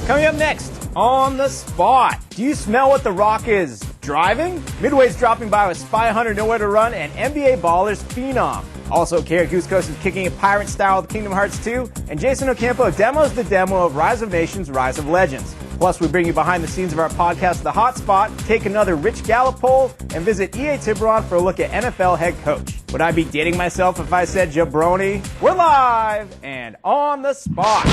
Coming up next, on the spot. Do you smell what The Rock is driving? Midway's dropping by with Spy Hunter Nowhere to Run and NBA Ballers Phenom. Also, Kara Coast is kicking it pirate style with Kingdom Hearts 2, and Jason Ocampo demos the demo of Rise of Nations, Rise of Legends. Plus, we bring you behind the scenes of our podcast, The Hot Spot, take another Rich Gallup poll, and visit EA Tiburon for a look at NFL head coach. Would I be dating myself if I said jabroni? We're live and on the spot.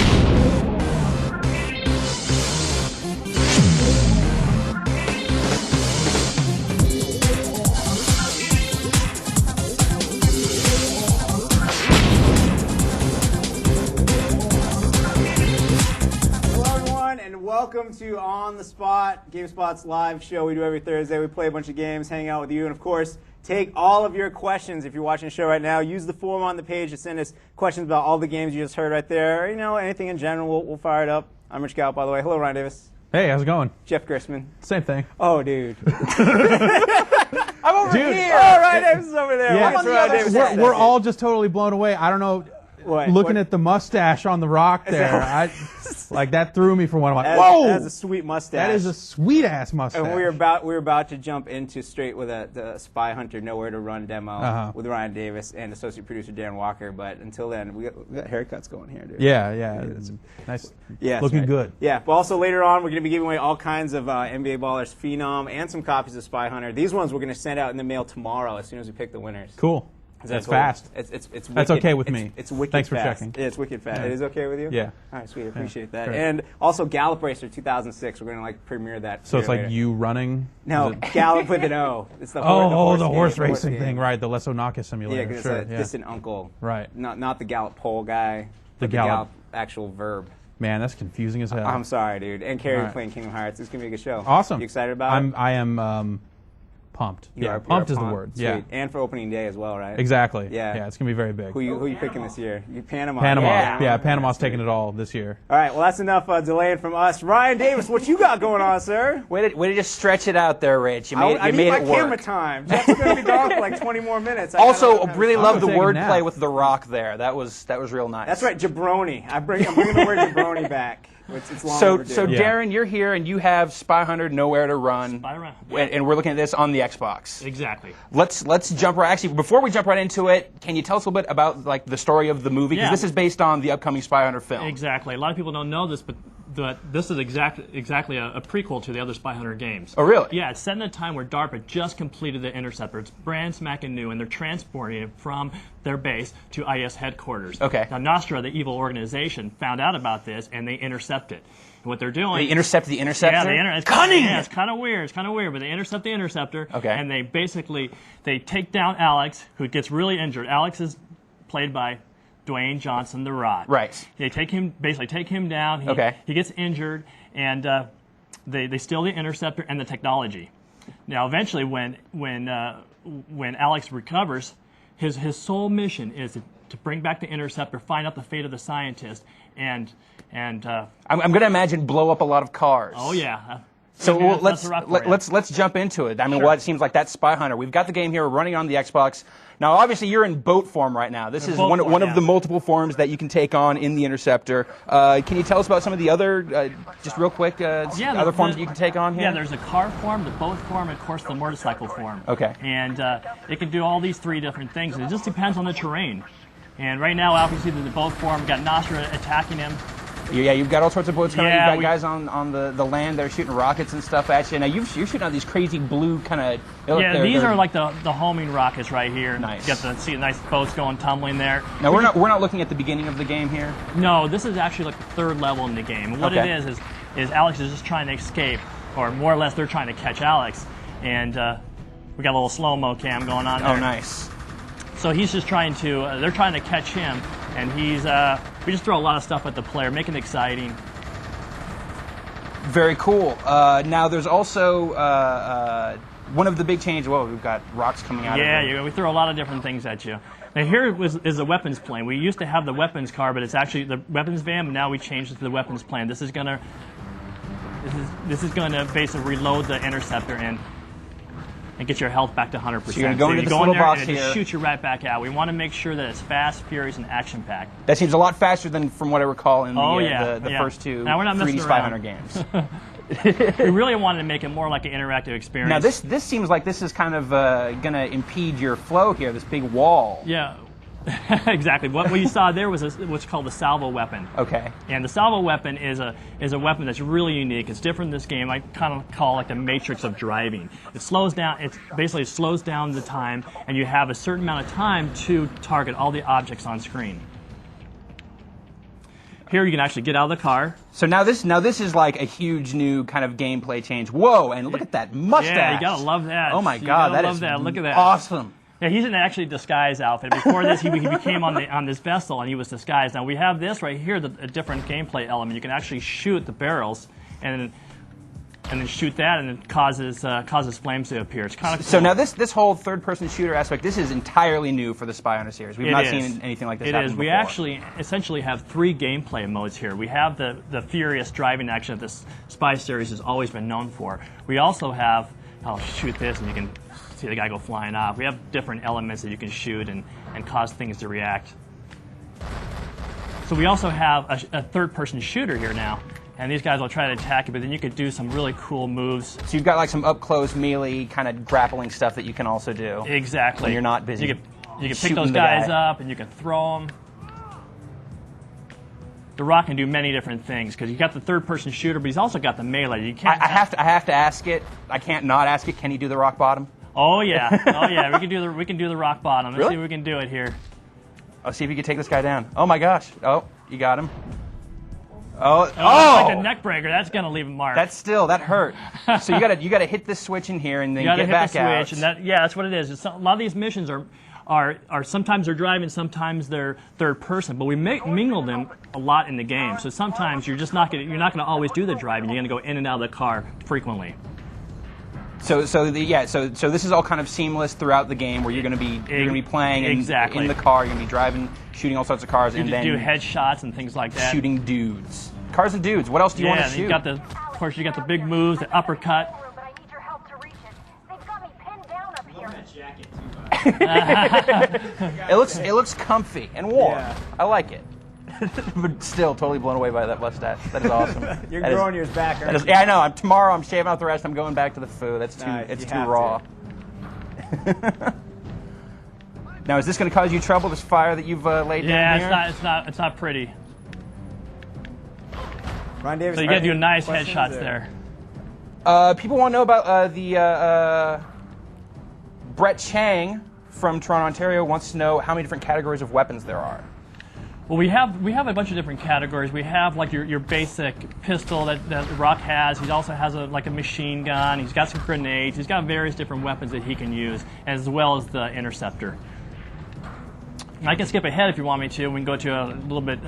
Welcome to On the Spot, GameSpot's live show. We do every Thursday. We play a bunch of games, hang out with you, and of course, take all of your questions. If you're watching the show right now, use the form on the page to send us questions about all the games you just heard right there. You know, anything in general, we'll fire it up. I'm Rich Gallup, by the way. Hello, Ryan Davis. Hey, how's it going? Jeff Grissman. Same thing. Oh, dude. I'm over here. Oh, Ryan Davis is over there. Yeah. What's Ryan Davis? We're all just totally blown away. I don't know. Looking at the mustache on The Rock there, like that threw me for one. I'm like, whoa! That's a sweet mustache. That is a sweet ass mustache. And we were about to jump into straight with the Spy Hunter Nowhere to Run demo with Ryan Davis and associate producer Dan Walker. But until then, we got haircuts going here, dude. Yeah. It's nice. Yeah, looking right. good. Yeah, but also later on, we're going to be giving away all kinds of NBA Ballers Phenom and some copies of Spy Hunter. These ones we're going to send out in the mail tomorrow as soon as we pick the winners. Cool. That's fast. It's wicked. That's okay with me. It's wicked Thanks for fast. checking. Yeah, it's wicked fast. Yeah. It is okay with you? Yeah. All right, sweet. I appreciate that. Great. And also Gallup Racer 2006. We're going to premiere that. So it's like later. you running? No, Gallup with an O. It's the the horse racing game. thing, right? The Lesonaka simulator. Yeah, because sure, it's a distant uncle. Right. Not the Gallup pole guy. The but Gallup actual verb. Man, that's confusing as hell. I'm sorry, dude. And Carrie Right. playing Kingdom Hearts. It's going to be a good show. Awesome. You excited about it? I am pumped. Pumped is the word. Sweet. Yeah. And for opening day as well, right? Exactly. Yeah. It's going to be very big. Who you picking this year? Panama. Panama. Yeah, Panama's taking it all this year. All right, well, that's enough delaying from us. Ryan Davis, what you got going on, sir? Way to just stretch it out there, Rich. You made I it need my work. camera time. Jeff's going to be gone for like 20 more minutes. Also, really love the taking a wordplay nap. with The Rock there. That was real nice. That's right, jabroni. I'm bringing the word jabroni back. It's long So overdue. Darren, you're here and you have Spy Hunter Nowhere to Run. And we're looking at this on the Xbox. Exactly. Let's jump right. Actually, before we jump right into it, can you tell us a little bit about the story of the movie? Because this is based on the upcoming Spy Hunter film. Exactly. A lot of people don't know this, but this is exactly a prequel to the other Spy Hunter games. Oh, really? Yeah, it's set in a time where DARPA just completed the Interceptor. It's brand spanking new, and they're transporting it from their base to IS headquarters. Okay. Now, Nostra, the evil organization, found out about this, and they intercept it. And what they're doing... They intercept the Interceptor? Yeah, it's cunning! Yeah, it's kind of weird, but they intercept the Interceptor, okay. And they basically, take down Alex, who gets really injured. Alex is played by Dwayne Johnson, The Rock. Right. They take him down. He gets injured, and they steal the Interceptor and the technology. Now, eventually, when Alex recovers, his sole mission is to bring back the Interceptor, find out the fate of the scientist, and I'm going to imagine blow up a lot of cars. Oh yeah. So let's jump into it. I mean, Sure. It seems like that's Spy Hunter. We've got the game here running on the Xbox. Now, obviously, you're in boat form right now. This is one of the multiple forms that you can take on in the Interceptor. Can you tell us about some of the other, just real quick, other forms that you can take on here? Yeah, there's a car form, the boat form, and of course the motorcycle form. Okay. And it can do all these three different things. It just depends on the terrain. And right now, obviously, the boat form got Nostra attacking him. Yeah, you've got all sorts of boats coming. Yeah, you've got guys on the land that are shooting rockets and stuff at you. Now, you're shooting out these crazy blue kind of... Yeah, these are like the homing rockets right here. Nice. You get to see nice boats going tumbling there. Now, we're not looking at the beginning of the game here? No, this is actually like the third level in the game. And what it is Alex is just trying to escape, or more or less they're trying to catch Alex. And we got a little slow-mo cam going on there. Oh, nice. So he's just trying to, they're trying to catch him, and we just throw a lot of stuff at the player, make it exciting. Very cool. Now, there's also one of the big changes. Well, we've got rocks coming out of it. Yeah, we throw a lot of different things at you. Now, here is the weapons plane. We used to have the weapons car, but it's actually the weapons van, but now we changed it to the weapons plane. This is gonna basically reload the Interceptor, and and get your health back to 100%. So you're going to go into this little box here. And it shoots you right back out. We want to make sure that it's fast, furious, and action-packed. That seems a lot faster than from what I recall in the first two 3D's 500 games. We really wanted to make it more like an interactive experience. Now this seems like this is kind of going to impede your flow here, this big wall. Yeah. Exactly. What you saw there was what's called the salvo weapon. Okay. And the salvo weapon is a weapon that's really unique. It's different in this game. I kind of call it like the matrix of driving. It slows down. It basically slows down the time, and you have a certain amount of time to target all the objects on screen. Here you can actually get out of the car. So now this is like a huge new kind of gameplay change. Whoa! And look at that mustache. Yeah, you gotta love that. Oh my God, that is Look at that. Awesome. Yeah, he's in actually disguise outfit. Before this, he became on this vessel, and he was disguised. Now we have this right here, a different gameplay element. You can actually shoot the barrels, and then shoot that, and it causes flames to appear. It's kind of cool. So now this whole third-person shooter aspect, this is entirely new for the Spy Hunter series. We've not seen anything like this happen before. We actually essentially have 3 gameplay modes here. We have the furious driving action that this Spy series has always been known for. We also have, I'll shoot this, and you can see the guy go flying off. We have different elements that you can shoot and cause things to react. So we also have a third-person shooter here now. And these guys will try to attack you, but then you could do some really cool moves. So you've got like some up-close melee kind of grappling stuff that you can also do. Exactly. When you're not busy. You can pick those guys up, and you can throw them. The Rock can do many different things because you got the third-person shooter, but he's also got the melee. You can't. I have to ask it. I can't not ask it. Can he do the rock bottom? Oh yeah, oh yeah. We can do the rock bottom. Let's Really? see if we can do it here. I'll see if you can take this guy down. Oh my gosh! Oh, you got him. Oh! Like a neck breaker. That's gonna leave a mark. That hurt. So you gotta hit this switch in here and then get back out. Switch, and that's what it is. A lot of these missions are sometimes they're driving, sometimes they're third person, but we mingle them a lot in the game. So sometimes you're not gonna always do the driving. You're gonna go in and out of the car frequently. So this is all kind of seamless throughout the game, where you're going to be playing in the car, you're going to be driving, shooting all sorts of cars, and then do headshots and things like that. Shooting dudes, cars and dudes. What else do you want to shoot? Of course, you got the big moves, the uppercut. But I need your help to reach it. They've got me pinned down up here. It looks comfy and warm. Yeah. I like it. But still, totally blown away by that mustache. That is awesome. You're growing yours back, aren't you? Yeah, I know. Tomorrow I'm shaving out the rest. I'm going back to the food. That's too. Nice. It's You too have raw. Now, is this going to cause you trouble? This fire that you've laid down here? Yeah, it's not pretty. Ryan Davis, So you got to do nice headshots there. People want to know about the Brett Chang from Toronto, Ontario wants to know how many different categories of weapons there are. Well, we have a bunch of different categories. We have like your basic pistol that Rock has. He also has a machine gun. He's got some grenades. He's got various different weapons that he can use, as well as the interceptor. And I can skip ahead if you want me to. We can go to a little bit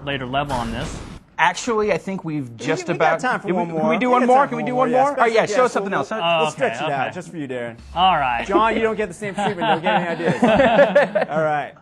later level on this. Actually, I think we've just we about. got time for one more. Can we do one more? Can we do one more? All right, yeah, show us something else. We'll stretch it out just for you, Darren. All right. John, you don't get the same treatment. Don't get any ideas. All right.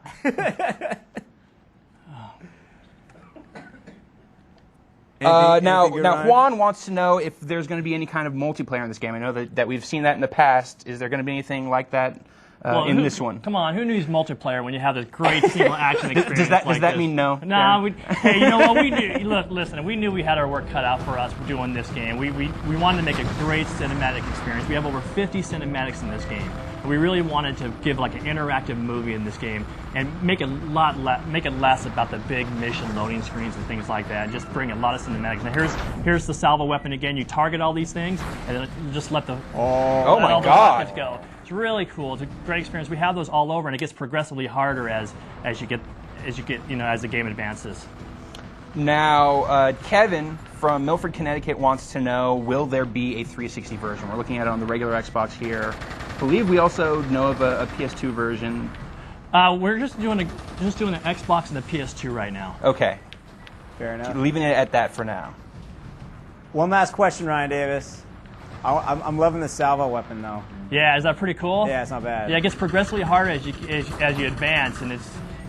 Now Juan wants to know if there's going to be any kind of multiplayer in this game. I know that we've seen that in the past. Is there going to be anything like that in this one? Come on, who needs multiplayer when you have this great single action experience? Does that mean no? Nah, hey, you know what we knew? Look, listen, we knew we had our work cut out for us for doing this game. We wanted to make a great cinematic experience. We have over 50 cinematics in this game. We really wanted to give like an interactive movie in this game and make it less about the big mission loading screens and things like that. Just bring a lot of cinematics. Now here's the salvo weapon again. You target all these things and then you just let the oh my god go. It's really cool. It's a great experience. We have those all over, and it gets progressively harder as the game advances. Now, Kevin from Milford, Connecticut wants to know, will there be a 360 version? We're looking at it on the regular Xbox here. I believe we also know of a PS2 version. We're just doing the Xbox and the PS2 right now. Okay. Fair enough. Leaving it at that for now. One last question, Ryan Davis. I'm loving the salvo weapon, though. Yeah, is that pretty cool? Yeah, it's not bad. Yeah, it gets progressively harder as you advance, and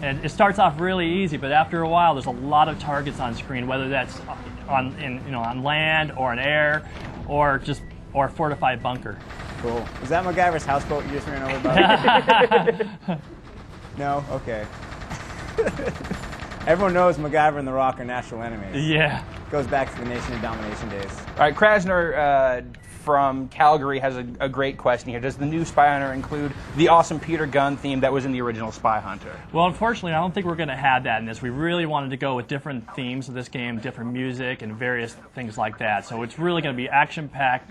it starts off really easy, but after a while, there's a lot of targets on screen, whether that's on land or in air, or a fortified bunker. Cool. Is that MacGyver's houseboat you just ran over by? No? Okay. Everyone knows MacGyver and The Rock are national enemies. Yeah. Goes back to the Nation of Domination days. All right, Krasner from Calgary has a great question here. Does the new Spy Hunter include the awesome Peter Gunn theme that was in the original Spy Hunter? Well, unfortunately, I don't think we're going to have that in this. We really wanted to go with different themes of this game, different music, and various things like that. So it's really going to be action-packed,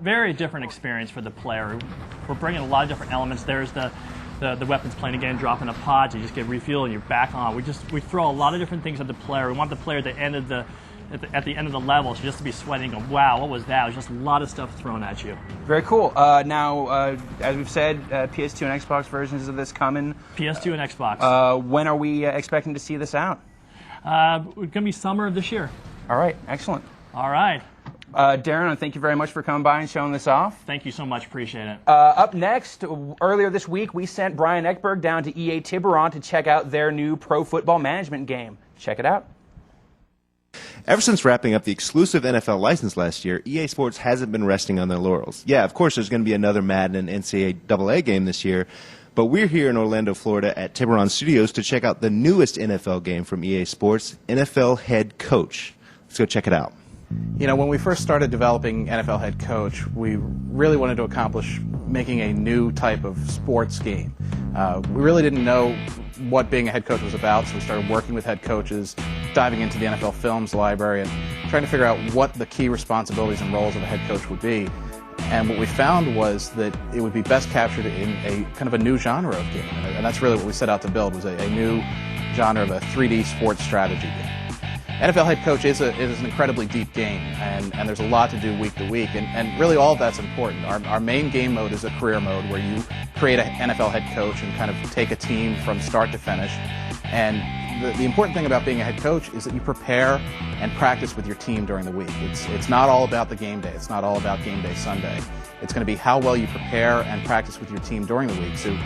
very different experience for the player. We're bringing a lot of different elements. There's the weapons playing again, dropping a pod, you just get refueled and you're back on. We throw a lot of different things at the player. We want the player at the end of the level just to be sweating and go, wow, what was that? It was just a lot of stuff thrown at you. Very cool. Now, as we've said, PS2 and Xbox versions of this coming. PS2 and Xbox. When are we expecting to see this out? It's going to be summer of this year. All right, excellent. All right. Darren, thank you very much for coming by and showing this off. Thank you so much. Appreciate it. Up next, earlier this week, we sent Brian Ekberg down to EA Tiburon to check out their new pro football management game. Check it out. Ever since wrapping up the exclusive NFL license last year, EA Sports hasn't been resting on their laurels. Yeah, of course, there's going to be another Madden and NCAA game this year, but we're here in Orlando, Florida at Tiburon Studios to check out the newest NFL game from EA Sports, NFL Head Coach. Let's go check it out. You know, when we first started developing NFL Head Coach, we really wanted to accomplish making a new type of sports game. We really didn't know what being a head coach was about, so we started working with head coaches, diving into the NFL Films library, and trying to figure out what the key responsibilities and roles of a head coach would be. And what we found was that it would be best captured in a kind of a new genre of game, and that's really what we set out to build, was a new genre of a 3D sports strategy game. NFL Head Coach is an incredibly deep game, and there's a lot to do week to week, and really all of that's important. Our main game mode is a career mode where you create an NFL head coach and kind of take a team from start to finish. And the important thing about being a head coach is that you prepare and practice with your team during the week. It's not all about the game day. It's not all about game day Sunday. It's going to be how well you prepare and practice with your team during the week. So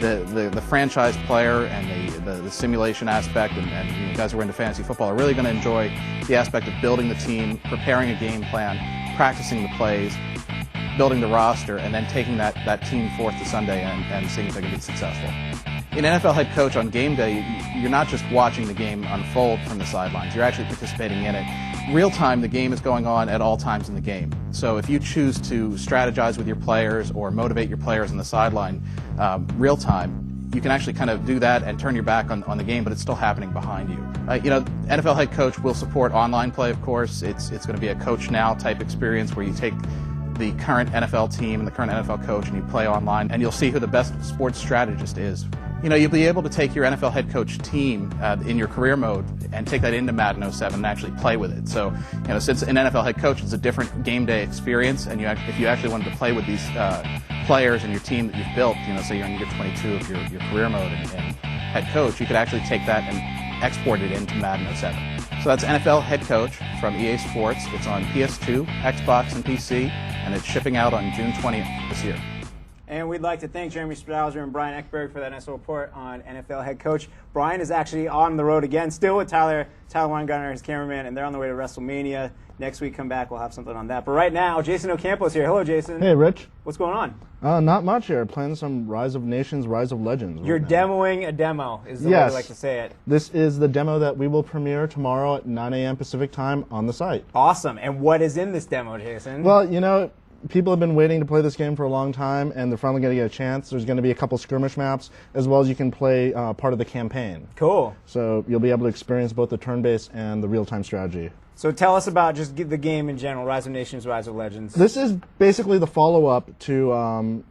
the franchise player and the simulation aspect and you guys who are into fantasy football are really going to enjoy the aspect of building the team, preparing a game plan, practicing the plays, building the roster, and then taking that team forth to Sunday and seeing if they can be successful. In NFL Head Coach on game day, you're not just watching the game unfold from the sidelines, you're actually participating in it. Real time, the game is going on at all times in the game. So if you choose to strategize with your players or motivate your players on the sideline real time, you can actually kind of do that and turn your back on the game, but it's still happening behind you. You know, NFL Head Coach will support online play, of course. It's going to be a Coach Now type experience where you take the current NFL team and the current NFL coach and you play online, and you'll see who the best sports strategist is. You know, you'll be able to take your NFL head coach team in your career mode and take that into Madden 07 and actually play with it. So, you know, since an NFL head coach is a different game day experience, and if you actually wanted to play with these players and your team that you've built, you know, say you're in year 22 of your career mode and head coach, you could actually take that and export it into Madden 07. So that's NFL Head Coach from EA Sports. It's on PS2, Xbox, and PC, and it's shipping out on June 20th this year. And we'd like to thank Jeremy Strauser and Brian Ekberg for that nice report on NFL Head Coach. Brian is actually on the road again, still with Tyler Weingartner, his cameraman, and they're on the way to WrestleMania. Next week, come back, we'll have something on that. But right now, Jason Ocampo's here. Hello, Jason. Hey, Rich. What's going on? Not much here. Playing some Rise of Nations, Rise of Legends. You're demoing a demo, is the way I like to say it. This is the demo that we will premiere tomorrow at 9 a.m. Pacific time on the site. Awesome. And what is in this demo, Jason? Well, you know, people have been waiting to play this game for a long time, and they're finally going to get a chance. There's going to be a couple skirmish maps, as well as you can play part of the campaign. Cool. So you'll be able to experience both the turn-based and the real-time strategy. So tell us about just the game in general, Rise of Nations, Rise of Legends. This is basically the follow-up to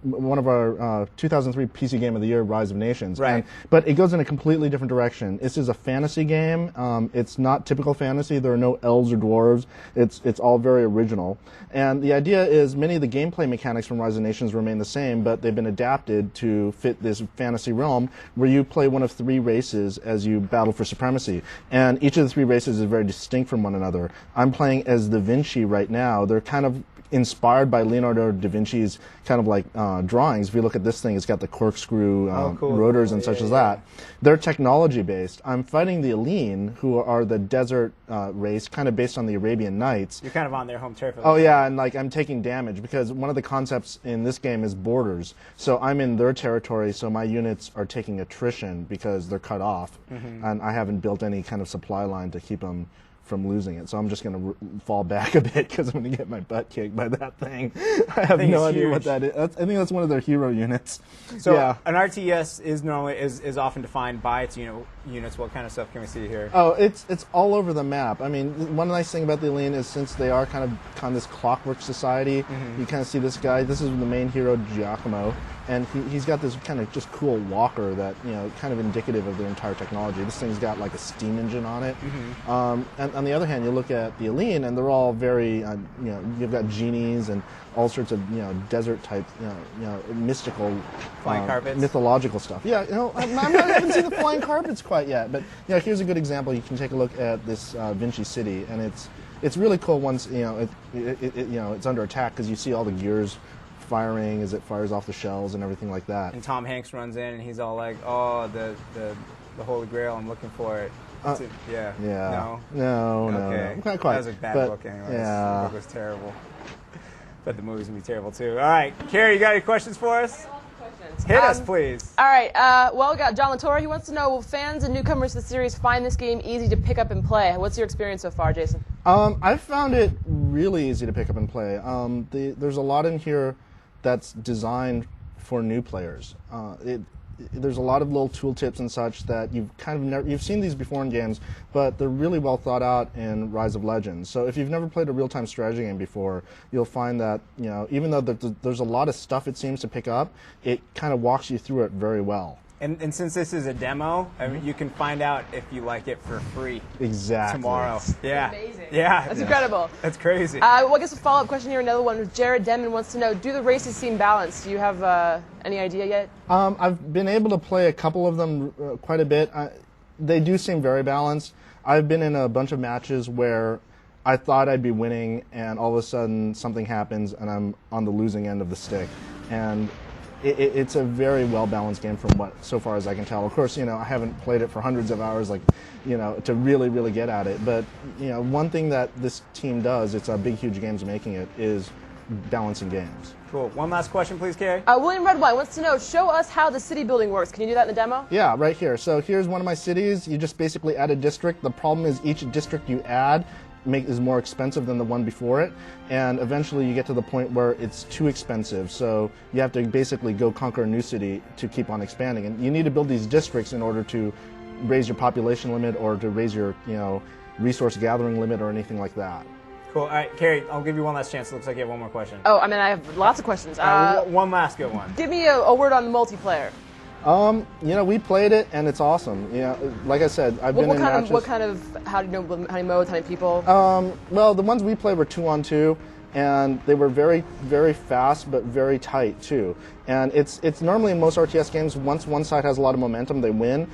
one of our 2003 PC Game of the Year, Rise of Nations. Right. But it goes in a completely different direction. This is a fantasy game. It's not typical fantasy. There are no elves or dwarves. It's all very original. And the idea is many of the gameplay mechanics from Rise of Nations remain the same, but they've been adapted to fit this fantasy realm where you play one of three races as you battle for supremacy. And each of the three races is very distinct from one another. I'm playing as the Vinci right now. They're kind of inspired by Leonardo da Vinci's kind of like drawings. If you look at this thing, it's got the corkscrew rotors and such as that. They're technology based. I'm fighting the Aline, who are the desert race, kind of based on the Arabian Nights. You're kind of on their home turf. Oh yeah, and like I'm taking damage because one of the concepts in this game is borders. So I'm in their territory, so my units are taking attrition because they're cut off, and I haven't built any kind of supply line to keep them from losing it. So I'm just going to fall back a bit because I'm going to get my butt kicked by that thing. I have no idea what that is. I think that's one of their hero units. So an RTS is normally is often defined by its units. What kind of stuff can we see here? Oh, it's all over the map. I mean, one nice thing about the Aline is since they are kind of this clockwork society, you kind of see this guy. This is the main hero, Giacomo, and he's got this kind of just cool walker that kind of indicative of their entire technology. This thing's got like a steam engine on it. And on the other hand, you look at the Aline, and they're all very you've got genies and all sorts of desert type mystical flying carpets, mythological stuff. Yeah, I haven't seen the flying carpets quite yet, but here's a good example. You can take a look at this Vinci City, and it's really cool once it's under attack because you see all the gears firing as it fires off the shells and everything like that. And Tom Hanks runs in and he's all like, "Oh, the Holy Grail, I'm looking for it." Yeah. No. Okay. Not quite. That was a bad book, anyways. Yeah. The book was terrible. But the movie's gonna be terrible too. All right, Carrie, you got any questions for us? Hit us, please. All right. Well, we got John Latore. He wants to know: will fans and newcomers to the series find this game easy to pick up and play? What's your experience so far, Jason? I've found it really easy to pick up and play. There's a lot in here that's designed for new players. There's a lot of little tooltips and such that you've kind of you've seen these before in games, but they're really well thought out in Rise of Legends. So if you've never played a real-time strategy game before, you'll find that even though there's a lot of stuff it seems to pick up, it kind of walks you through it very well. And since this is a demo, I mean, you can find out if you like it for free. Exactly. Tomorrow. Yeah. That's amazing. Yeah. That's incredible. That's crazy. Well, I guess a follow-up question here. Another one. Jared Denman wants to know: do the races seem balanced? Do you have any idea yet? I've been able to play a couple of them quite a bit. They do seem very balanced. I've been in a bunch of matches where I thought I'd be winning, and all of a sudden something happens, and I'm on the losing end of the stick. And it's a very well-balanced game from what, so far as I can tell. Of course, I haven't played it for hundreds of hours, to really, really get at it. But, one thing that this team does, it's a big, huge games making it, is balancing games. Cool. One last question, please, Carrie. William Redwine wants to know: show us how the city building works. Can you do that in the demo? Yeah, right here. So here's one of my cities. You just basically add a district. The problem is each district you add is more expensive than the one before it, and eventually you get to the point where it's too expensive, so you have to basically go conquer a new city to keep on expanding. And you need to build these districts in order to raise your population limit or to raise your resource gathering limit or anything like that. Cool. All right, Carrie, I'll give you one last chance. It looks like you have one more question. Oh, I mean, I have lots of questions. One last good one. Give me a word on the multiplayer. We played it and it's awesome. Like I said, I've been in matches. What kind of, how many modes, how many people? Well, the ones we played were 2-on-2, and they were very, very fast, but very tight too. And it's normally in most RTS games, once one side has a lot of momentum, they win.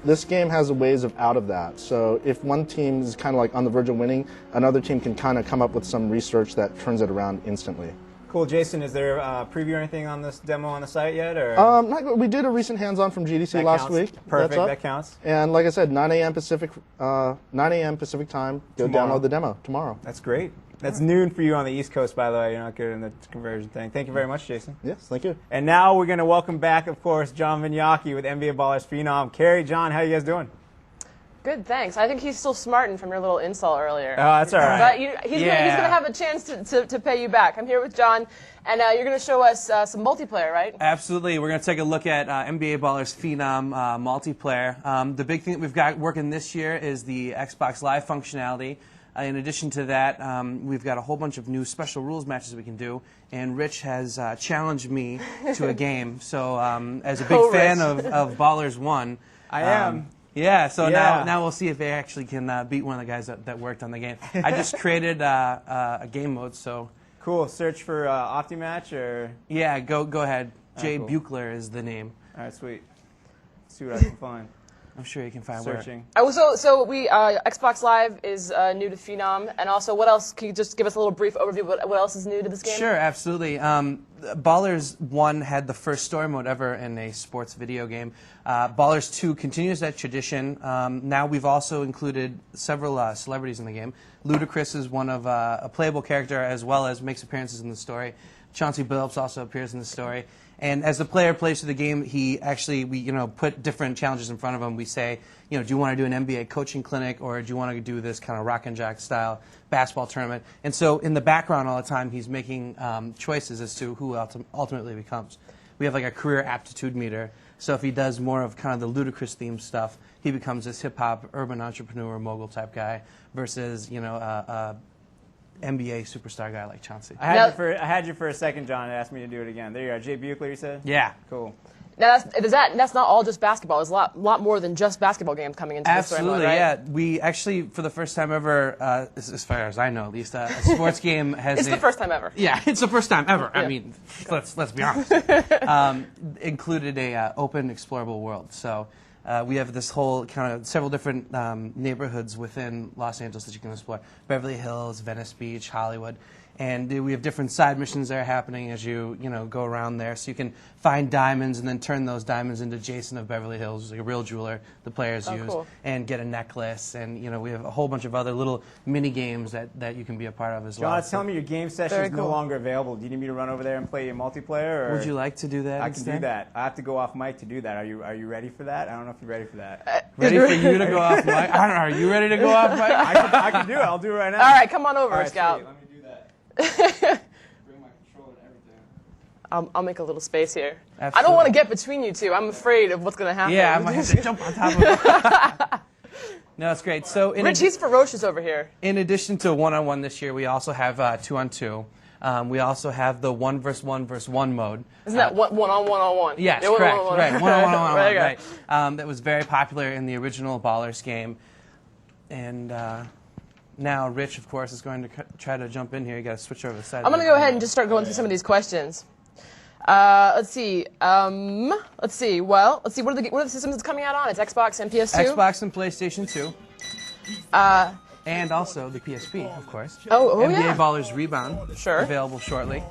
This game has ways out of that. So if one team is kind of like on the verge of winning, another team can kind of come up with some research that turns it around instantly. Cool. Jason, is there a preview or anything on this demo on the site yet? Or? We did a recent hands-on from GDC last week. Perfect. That counts. And like I said, 9 a.m. Pacific time. Go download the demo tomorrow. That's great. That's noon for you on the East Coast, by the way. You're not good in the conversion thing. Thank you very much, Jason. Yes, thank you. And now we're going to welcome back, of course, John Vignocchi with NBA Ballers Phenom. Carrie, John, how you guys doing? Good, thanks. I think he's still smarting from your little insult earlier. Oh, that's all right. But he's going to have a chance to pay you back. I'm here with John, and you're going to show us some multiplayer, right? Absolutely. We're going to take a look at NBA Ballers Phenom multiplayer. The big thing that we've got working this year is the Xbox Live functionality. In addition to that, we've got a whole bunch of new special rules matches we can do, and Rich has challenged me to a game. So as a big fan of Ballers 1, I am. Yeah, so now we'll see if they actually can beat one of the guys that worked on the game. I just created a game mode, so... Cool. Search for OptiMatch, or... Yeah, go ahead. Jay cool. Buchler is the name. All right, sweet. Let's see what I can find. I'm sure you can find Searching. So we Xbox Live is new to Phenom, and also what else? Can you just give us a little brief overview of what else is new to this game? Sure, absolutely. Ballers 1 had the first story mode ever in a sports video game. Ballers 2 continues that tradition. Now we've also included several celebrities in the game. Ludacris is one of a playable character as well as makes appearances in the story. Chauncey Billups also appears in the story. And as the player plays through the game, we put different challenges in front of him. We say, do you want to do an NBA coaching clinic, or do you want to do this kind of rock and jack style basketball tournament? And so in the background all the time, he's making choices as to who ultimately becomes. We have like a career aptitude meter. So if he does more of kind of the Ludacris themed stuff, he becomes this hip hop urban entrepreneur mogul type guy versus NBA superstar guy like Chauncey. I had you for a second, John, and asked me to do it again. There you are. Jay Buechler, you said? Yeah. Cool. Now that's not all just basketball. There's a lot more than just basketball games coming into this story mode, right? Yeah. We actually, for the first time ever, as far as I know at least, a sports game has It's the first time ever. Yeah, it's the first time ever. Yeah. I mean, let's be honest. Included a open, explorable world. So we have this whole kind of several different neighborhoods within Los Angeles that you can explore. Beverly Hills, Venice Beach, Hollywood. And we have different side missions that are happening as you go around there. So you can find diamonds and then turn those diamonds into Jason of Beverly Hills, like a real jeweler the players use, cool. and get a necklace. And we have a whole bunch of other little mini games that you can be a part of as well. John, it's telling me your game session is no longer available. Do you need me to run over there and play your multiplayer? Or Would you like to do that? I can do that. I have to go off mic to do that. Are you ready for that? I don't know if you're ready for that. Ready for you to go off mic? I don't know. Are you ready to go off mic? I can do it. I'll do it right now. All right, come on over, All right, Scout. sweet. Let me do that. Bring my controller and everything. I'll make a little space here. Absolutely. I don't want to get between you two. I'm afraid of what's going to happen. Yeah, I might have to jump on top of it. No, it's great. So Rich, he's ferocious over here. In addition to one-on-one this year, we also have two-on-two. We also have the 1v1 mode. Isn't that one-on-one? Yes, yeah, correct. One-on-one. Right, one-on-one, Right. that was very popular in the original Ballers game. And now Rich, of course, is going to try to jump in here. You got to switch over the side. I'm going to go ahead and just start going through some of these questions. Let's see. Well, let's see. What are the systems it's coming out on? It's Xbox and PS2? Xbox and PlayStation 2. And also the PSP, of course. NBA NBA Ballers Rebound. Sure. Available shortly.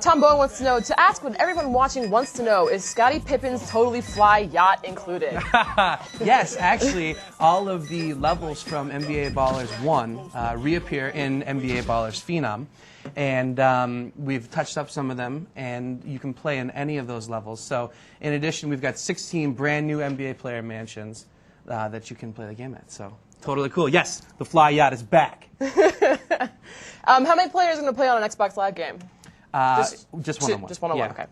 Tom Bowen wants to know, what everyone watching wants to know, is Scottie Pippen's Totally Fly yacht included? Yes, actually, all of the levels from NBA Ballers 1 reappear in NBA Ballers Phenom. And we've touched up some of them, and you can play in any of those levels. So, in addition, we've got 16 brand new NBA player mansions that you can play the game at. So, totally cool. Yes, the Fly Yacht is back. How many players are going to play on an Xbox Live game? Just one-on-one. Just one-on-one, Yeah. okay.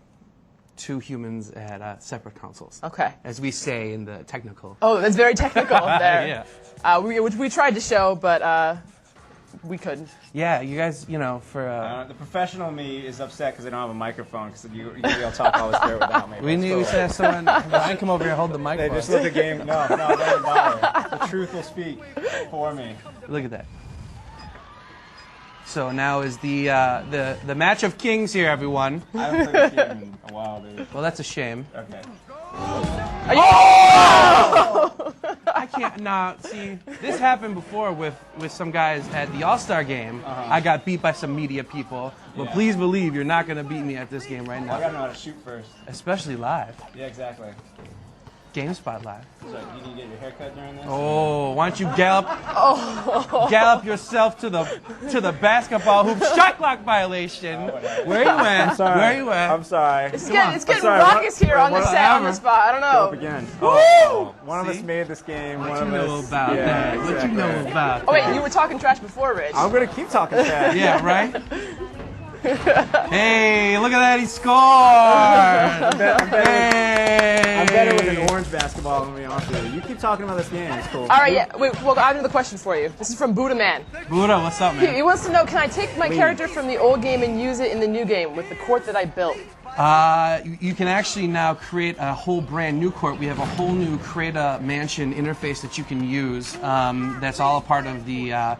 Two humans at separate consoles. Okay. As we say in the technical. Oh, that's very technical there. Yeah. Which we tried to show, but we couldn't. Yeah, you guys, for... the professional me is upset because I don't have a microphone, because you'll talk all this dirt without me. We should have someone... Ryan, come over here, hold the They microphone. just let the game... No, don't bother. The truth will speak for me. Look at that. So now is the match of kings here, everyone. I haven't played this game in a while, dude. Well, that's a shame. Okay. I can't. Nah, see, this happened before with some guys at the All-Star game. I got beat by some media people. But please believe you're not going to beat me at this game right now. I gotta know how to shoot first. Especially live. Yeah, exactly. GameSpot live. So, you need to get your haircut during this? Oh, why don't you gallop yourself to the basketball hoop shot clock violation? Where you went? I'm sorry. Where you went? I'm sorry. It's getting raucous here on the set, on the spot. I don't know. Go up again. Oh, one of us made this game. What you know about that? Exactly. What you know about that? Oh wait, you were talking trash before, Rich. I'm gonna keep talking trash. Yeah, right? Hey, look at that, he scored! I'm better with an orange basketball, let me be honest with you. You keep talking about this game, it's cool. All right, yeah. Wait, well, I have another question for you. This is from Buddha Man. Buddha, what's up, man? He wants to know, can I take my character from the old game and use it in the new game with the court that I built? You can actually now create a whole brand new court. We have a whole new create a mansion interface that you can use. That's all a part of the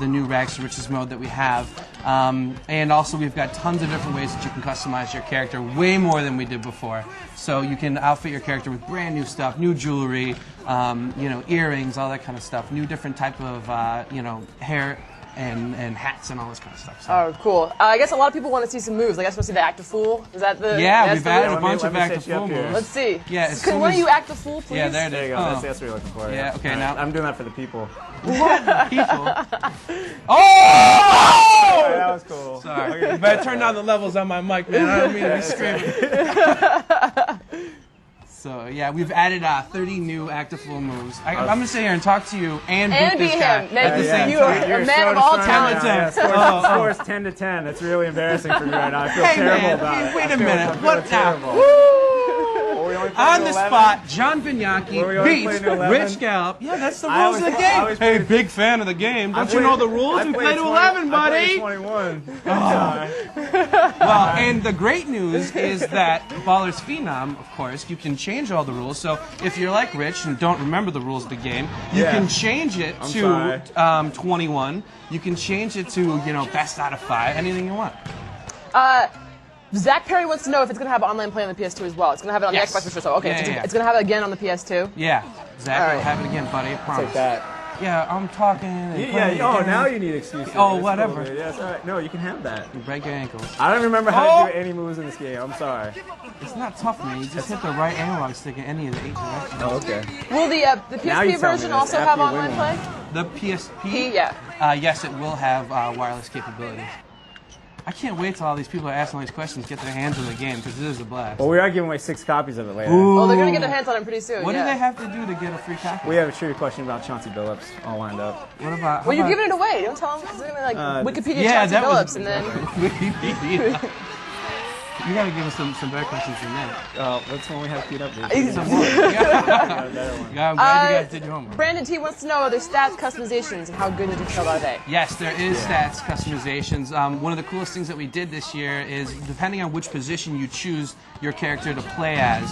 new Rags to Riches mode that we have. And also we've got tons of different ways that you can customize your character, way more than we did before. So you can outfit your character with brand new stuff, new jewelry, earrings, all that kind of stuff, new different type of hair and hats and all this kind of stuff. So. Oh, cool. I guess a lot of people want to see some moves. I guess we'll see the Act of Fool. Is that the? Yeah, we've added a bunch of Act of Fool moves. Let's see. Yeah, Can one of you Act of Fool, please? Yeah, there it is. There you go. That's what you're looking for. Yeah. Okay. Right. Now I'm doing that for the people. What people? Oh! Oh! That was cool. Sorry. You better turn down the levels on my mic, man. I don't mean to be screaming. So yeah, we've added 30 new active full moves. I'm gonna sit here and talk to you and beat this guy. You are a man of all talents. Scores 10 to 10. That's really embarrassing for me right now. I feel terrible about it. Wait a minute. What now? On the spot, John Vignocchi beats Rich Gallup. Yeah, that's the rules of the game. Hey, big fan of the game. Don't you know the rules? We play to 11, buddy. 21. Well, and the great news is that Ballers Phenom, of course, you can change all the rules. So if you're like Rich and don't remember the rules of the game, you can change it to 21. You can change it to, best out of 5, anything you want. Zach Perry wants to know if it's going to have online play on the PS2 as well. It's going to have it on the Xbox for sure. So, okay, it's going to have it again on the PS2. Yeah, Zach will have it again, buddy. I promise. Take that. Yeah, I'm talking. Now you need excuses. Oh, whatever. Cool, yeah, that's all right. No, you can have that. You break your ankles. I don't remember how to do any moves in this game. I'm sorry. It's not tough, man. You just hit the right analog stick in any of the 8 directions. Oh, okay. Will the PSP version also have online play? The PSP? Yeah. Yes, it will have wireless capabilities. I can't wait till all these people are asking all these questions get their hands on the game, because it is a blast. Well, we are giving away 6 copies of it later. Oh, they're going to get their hands on it pretty soon. What do they have to do to get a free copy? We have a trivia question about Chauncey Billups all lined up. What about... Well, you're giving it away. Don't tell them, because they're going to, Wikipedia Chauncey Billups, and then... Wikipedia. You gotta give us some better questions than that. What's one we have queued up? I'm glad you guys did your homework. Brandon T wants to know, are there stats customizations, and how good and detailed are they? Yes, there is stats customizations. One of the coolest things that we did this year is, depending on which position you choose your character to play as,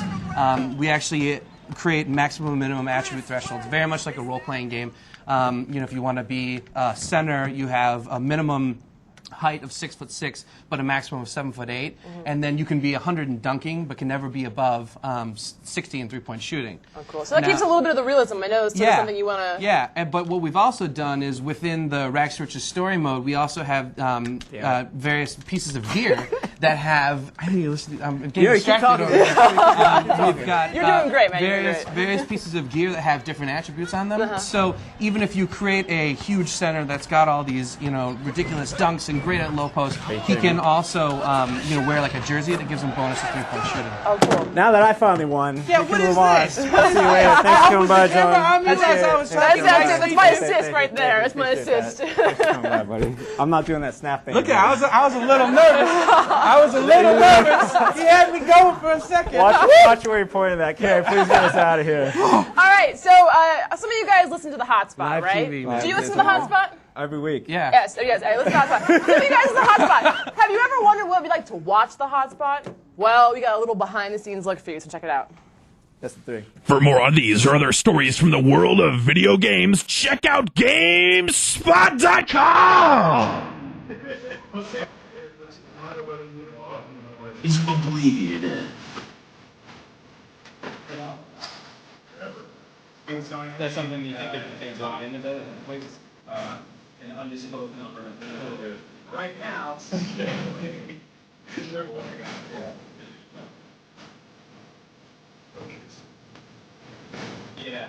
we actually create maximum and minimum attribute thresholds, very much like a role-playing game. If you want to be center, you have a minimum height of 6'6", but a maximum of 7'8", and then you can be 100 in dunking, but can never be above 60 in three-point shooting. Oh, cool. So that keeps a little bit of the realism. I know it's something you want to... Yeah, but what we've also done is within the Rags to Riches story mode, we also have various pieces of gear that have... I need to listen to... I'm getting distracted over here. We've got You're doing great, man. various pieces of gear that have different attributes on them. So even if you create a huge center that's got all these, ridiculous dunks and great at low post, he can also, wear like a jersey that gives him bonus to three-point shooting. Oh, cool. Now that I finally won, what is this? See you later. Thanks for coming by, John. That's my assist right there. That's my assist. Come by, buddy. I'm not doing that snap thing. Look, I was a little nervous. He had me going for a second. Watch where you're pointing that. Carrie, please get us out of here. All right, so some of you guys listen to the Hotspot, right? TV, do you listen to the Hotspot? Every week. Yeah. Yes, I listen to the Hotspot. Some of you guys listen to the Hotspot. Have you ever wondered what it'd be like to watch the Hotspot? Well, we got a little behind-the-scenes look for you, so check it out. That's the 3. For more on these or other stories from the world of video games, check out GameSpot.com! It's bleed. That's something you think things on into the place? An undisclosed number. Right now. Yeah.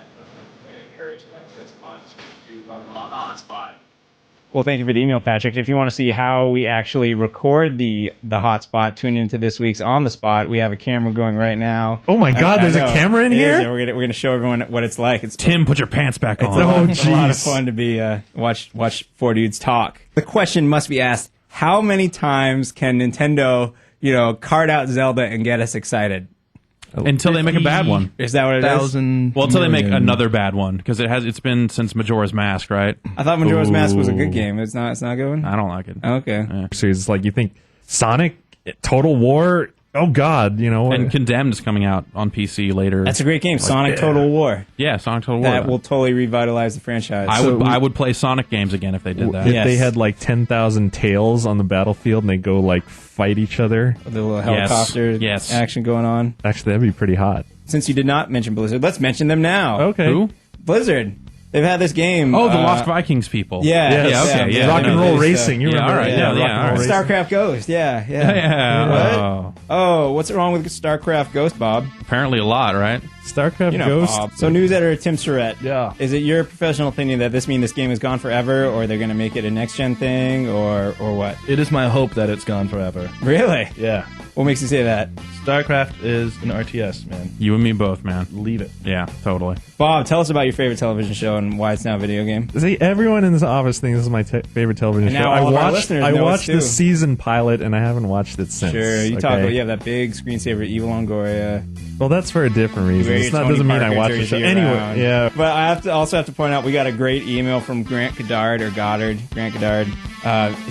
Well, thank you for the email, Patrick. If you want to see how we actually record the hotspot, tune into this week's On the Spot. We have a camera going right now. Oh my God, there's a camera in here? Is, we're gonna show everyone what it's like. Tim, put your pants back on. It's a lot of fun to be watch 4 dudes talk. The question must be asked: how many times can Nintendo, card out Zelda and get us excited? Until they make a bad one. Is that what it is? Well, until they make another bad one, because it's been since Majora's Mask, right? I thought Majora's Mask was a good game. It's not a good one? I don't like it. Okay. So it's like, you think Sonic Total War Oh God, you know. And Condemned's coming out on PC later. That's a great game, Sonic Total War. Yeah, Sonic Total War. That will totally revitalize the franchise. I would play Sonic games again if they did that. If they had like 10,000 tails on the battlefield and they go like fight each other, the little helicopter action going on. Actually, that'd be pretty hot. Since you did not mention Blizzard, let's mention them now. Okay. Who? Blizzard. They've had this game. Oh, the Lost Vikings people. Yeah. Yes. Okay. Yeah. Rock and Roll Racing. You remember? All right. Yeah. Rock and Roll StarCraft Ghost. Yeah. What? Oh, what's wrong with StarCraft Ghost, Bob? Apparently a lot, right? StarCraft Ghost. Bob. So news editor Tim Surratt. Yeah. Is it your professional opinion that this game is gone forever, or they're going to make it a next gen thing, or what? It is my hope that it's gone forever. Really? Yeah. What makes you say that? StarCraft is an RTS, man. You and me both, man. Leave it. Yeah, totally. Bob, tell us about your favorite television show and why it's now a video game. See, everyone in this office thinks this is my favorite television And show. now all of our listeners I know it watched too. the season pilot, and I haven't watched it since. Sure, you talk okay? about you have that big screensaver, Eva Longoria. Well, that's for a different reason. Wear It your doesn't Tony mean I Parker watch the jersey show. Anyway, around. yeah. But I also have to point out we got a great email from Grant Goddard. Grant Goddard.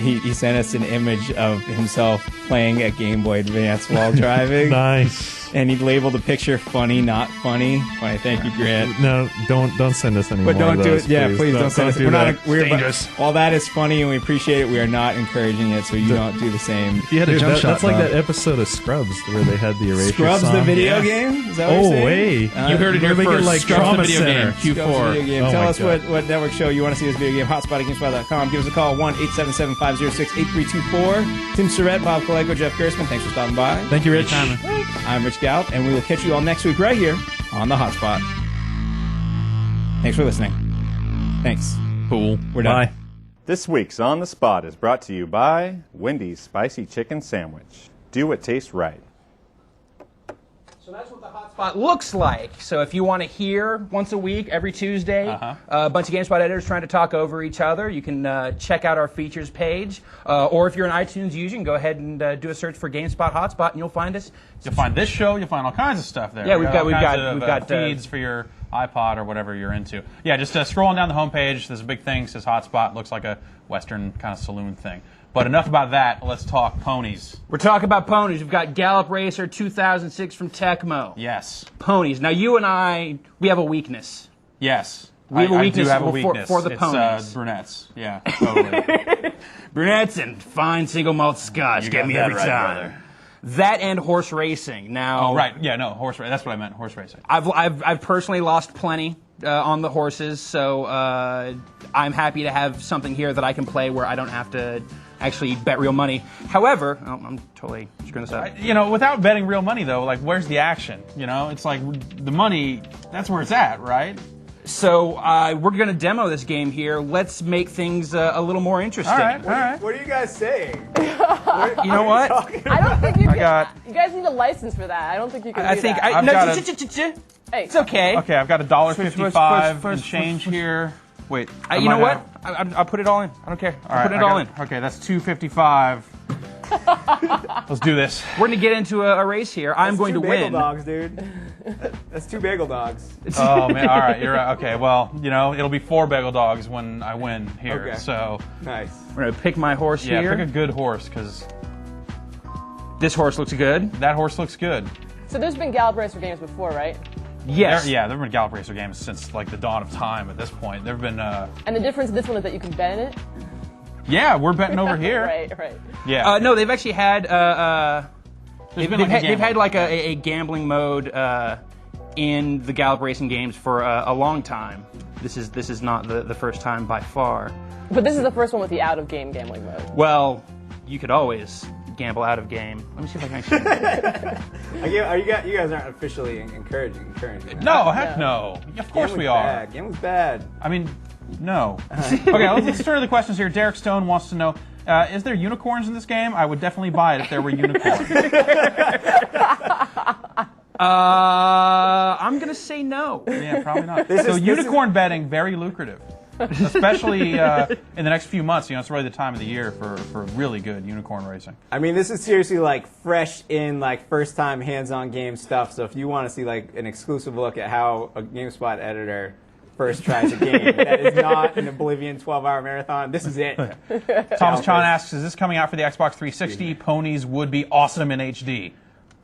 He sent us an image of himself playing a Game Boy Advance while driving. Nice. And he labeled the picture "funny, not funny." Why? Thank you, Grant. No, don't send us any But more don't of do those, it. Yeah, please don't send us. do We're that. not. We're dangerous. While that is funny and we appreciate it, we are not encouraging it. So you don't do the same. If you had a jump shot, That's like Bob. that episode of Scrubs where they had the erasure Scrubs song. the video game? Is that what Oh, you're saying? way. You heard it here Make it first. like Scrubs the Trauma video Center. game. Scrubs Q4. video game. Oh Tell my us God. what network show you want to see this video game. Hotspot at GameSpot.com. Give us a call 1-877-506-8324. Tim Surratt, Bob Kaleko, Jeff Gerstmann. Thanks for stopping by. Thank you, Rich. I'm Rich Gallup, and we will catch you all next week right here on the Hotspot. Thanks for listening. Thanks. Cool. We're done. Bye. This week's On the Spot is brought to you by Wendy's Spicy Chicken Sandwich. Do what tastes right. So that's what the Hotspot looks like. So if you want to hear once a week, every Tuesday, a bunch of GameSpot editors trying to talk over each other, you can check out our features page. Or if you're an iTunes user, you can go ahead and do a search for GameSpot Hotspot, and you'll find us. You'll find this show. You'll find all kinds of stuff there. Yeah, we've got feeds for your iPod or whatever you're into. Yeah, just scrolling down the homepage. There's a big thing. It says Hotspot. Looks like a Western kind of saloon thing. But enough about that. Let's talk ponies. We're talking about ponies. We've got Gallup Racer 2006 from Tecmo. Yes. Ponies. Now, you and I, we have a weakness. Yes. We have a weakness, I do have a weakness. For the ponies. It's brunettes. Yeah, totally. Brunettes and fine single malt scotch. Get me every time. Brother. That and horse racing. Now. Oh, right. Yeah, no, horse racing. That's what I meant, horse racing. I've personally lost plenty on the horses, so I'm happy to have something here that I can play where I don't have to actually bet real money. However, I'm totally screwing this up. You know, without betting real money, though, like, where's the action? You know, it's like the money, that's where it's at, right? So we're going to demo this game here. Let's make things a little more interesting. All right. What are you guys saying? You know what? I don't think you can. got- You guys need a license for that. I don't think you can I do think that. I've got Hey. it's okay. Okay, I've got $1.55 Push, and change here. Wait. You know what? I'll put it all in. I don't care. All right, Put it all in. Okay, that's $2.55. Let's do this. We're going to get into a race here. I'm going to Bagel win. dogs, dude. That's 2 bagel dogs. Oh man! All right, you're right. Okay, well, you know, it'll be 4 bagel dogs when I win here. Okay. So Nice. We're going to pick my horse yeah, here. pick a good horse because This horse looks good. that horse looks good. So there's been Gallup Racer games before, right? Yes. There have been Gallup Racer games since like the dawn of time. At this point, there've been. And the difference of this one is that you can bet in it? Yeah, we're betting over here. Right. Yeah. No, they've actually had. They've been like a gambling. had like a gambling mode in the Gallup Racing games for a long time. This is not the first time by far. But this is the first one with the out-of-game gambling mode. Well, you could always gamble out of game. Let me see if I can actually. You guys aren't officially encouraging that. No, heck no. Of course we are. Gambling's bad. I mean, no. Okay, let's turn to the questions here. Derek Stone wants to know, is there unicorns in this game? I would definitely buy it if there were unicorns. I'm going to say no. Yeah, probably not. Unicorn betting, very lucrative. Especially in the next few months. You know, it's really the time of the year for really good unicorn racing. I mean, this is seriously like fresh in like first time hands-on game stuff. So if you want to see like an exclusive look at how a GameSpot editor first tries a game that is not an Oblivion 12-hour marathon, this is it. Thomas Chan asks, is this coming out for the Xbox 360? Ponies would be awesome in HD.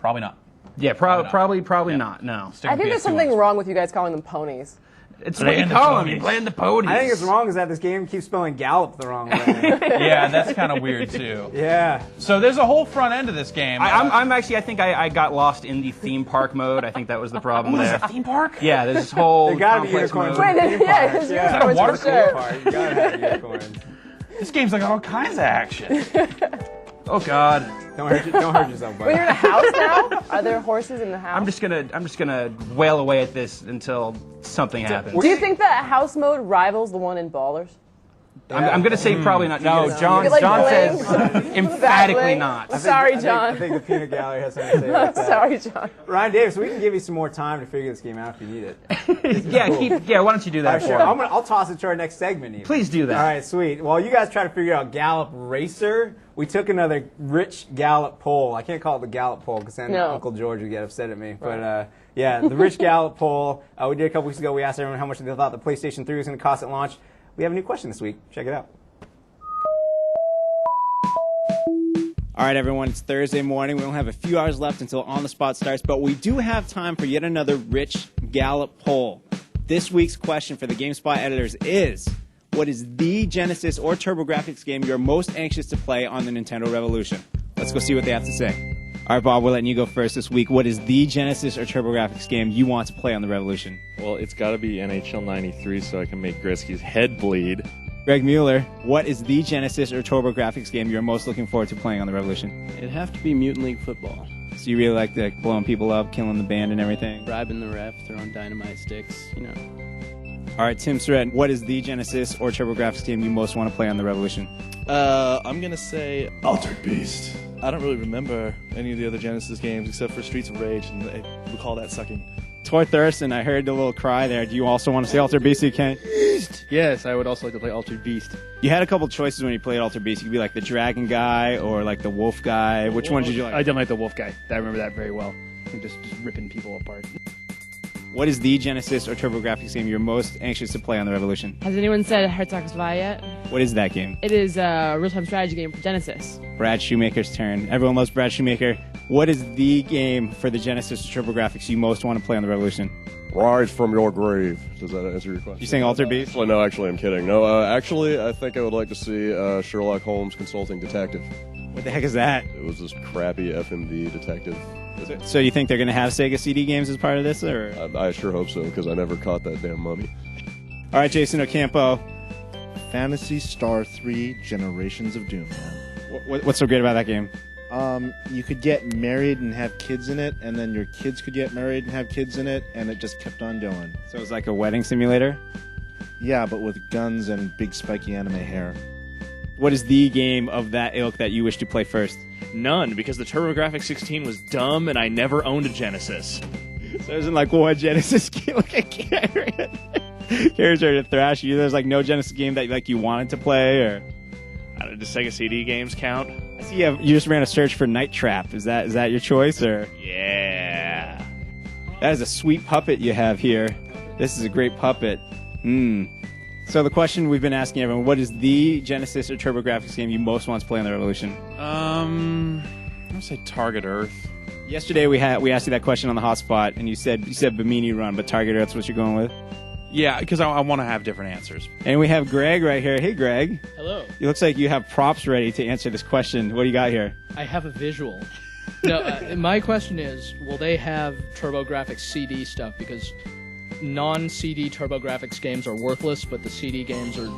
Probably not. Yeah, probably not. No. I think there's something wrong with you guys calling them ponies. It's what you call them. You're playing the ponies. I think it's wrong is that this game keeps spelling Gallup the wrong way. Yeah, that's kind of weird too. Yeah. So there's a whole front end to this game. I'm actually. I think I got lost in the theme park mode. I think that was the problem there. There's a theme park? Yeah, there's this whole. There gotta be complex unicorns. mode. in the theme park. Is Yeah. that a water sure. Park. You gotta have unicorns. This game's like all kinds of action. Oh God! Don't hurt yourself, buddy. Wait, you're in a house now? Are there horses in the house? I'm just gonna wail away at this until something happens. Do you think that house mode rivals the one in Ballers? I'm gonna say probably not. No, You John could, like, says blame emphatically way. not. Sorry, John. I think the peanut gallery has something to say about that. Sorry, John. Ryan Davis, we can give you some more time to figure this game out if you need it. Yeah, why don't you do that? Sure. for me? I'll toss it to our next segment. Even. Please do that. All right, sweet. While you guys try to figure out Gallup Racer, we took another Rich Gallup poll. I can't call it the Gallup poll because then Uncle George would get upset at me. But yeah, the Rich Gallup poll. We did a couple weeks ago. We asked everyone how much they thought the PlayStation 3 was going to cost at launch. We have a new question this week. Check it out. All right, everyone, it's Thursday morning. We only have a few hours left until On the Spot starts, but we do have time for yet another Rich Gallup poll. This week's question for the GameSpot editors is, what is the Genesis or TurboGrafx game you're most anxious to play on the Nintendo Revolution? Let's go see what they have to say. All right, Bob, we're letting you go first this week. What is the Genesis or TurboGrafx game you want to play on the Revolution? Well, it's got to be NHL 93 so I can make Gretzky's head bleed. Greg Mueller, what is the Genesis or TurboGrafx game you're most looking forward to playing on the Revolution? It'd have to be Mutant League Football. So you really like the blowing people up, killing the band and everything? Bribing the ref, throwing dynamite sticks, you know. All right, Tim Surratt, what is the Genesis or TurboGrafx game you most want to play on the Revolution? I'm going to say Altered Beast. I don't really remember any of the other Genesis games except for Streets of Rage, and I recall that sucking. Tor Thurston, I heard the little cry there. Do you also want to say Altered Beast? You can. Yes, I would also like to play Altered Beast. You had a couple choices when you played Altered Beast. You could be like the dragon guy or like the wolf guy. Which one did you like? I didn't like the wolf guy. I remember that very well. Just ripping people apart. What is the Genesis or TurboGrafx game you're most anxious to play on the Revolution? Has anyone said Herzog Zwei yet? What is that game? It is a real-time strategy game for Genesis. Brad Shoemaker's turn. Everyone loves Brad Shoemaker. What is the game for the Genesis or TurboGrafx you most want to play on the Revolution? Rise from your grave. Does that answer your question? You saying Altered Beast? Actually, no, I'm kidding. No, actually, I think I would like to see Sherlock Holmes Consulting Detective. What the heck is that? It was this crappy FMV detective. So you think they're going to have Sega CD games as part of this? Or I sure hope so, because I never caught that damn mummy. All right, Jason Ocampo. Phantasy Star 3 Generations of Doom. What's so great about that game? You could get married and have kids in it, and then your kids could get married and have kids in it, and it just kept on going. So it's like a wedding simulator? Yeah, but with guns and big spiky anime hair. What is the game of that ilk that you wish to play first? None, because the TurboGrafx 16 was dumb and I never owned a Genesis. So there isn't like one Genesis game like a character to thrash you. There's like no Genesis game that like you wanted to play, or I don't know, does Sega CD games count? I see you just ran a search for Night Trap. Is that your choice, or? Yeah. That is a sweet puppet you have here. This is a great puppet. So the question we've been asking everyone, what is the Genesis or TurboGrafx game you most want to play on the Revolution? I'm gonna say Target Earth. Yesterday we asked you that question on the hotspot, and you said Bimini Run, but Target Earth's what you're going with? Yeah, because I want to have different answers. And we have Greg right here. Hey, Greg. Hello. It looks like you have props ready to answer this question. What do you got here? I have a visual. No, my question is, will they have TurboGrafx CD stuff? Because non-CD TurboGrafx games are worthless, but the CD games are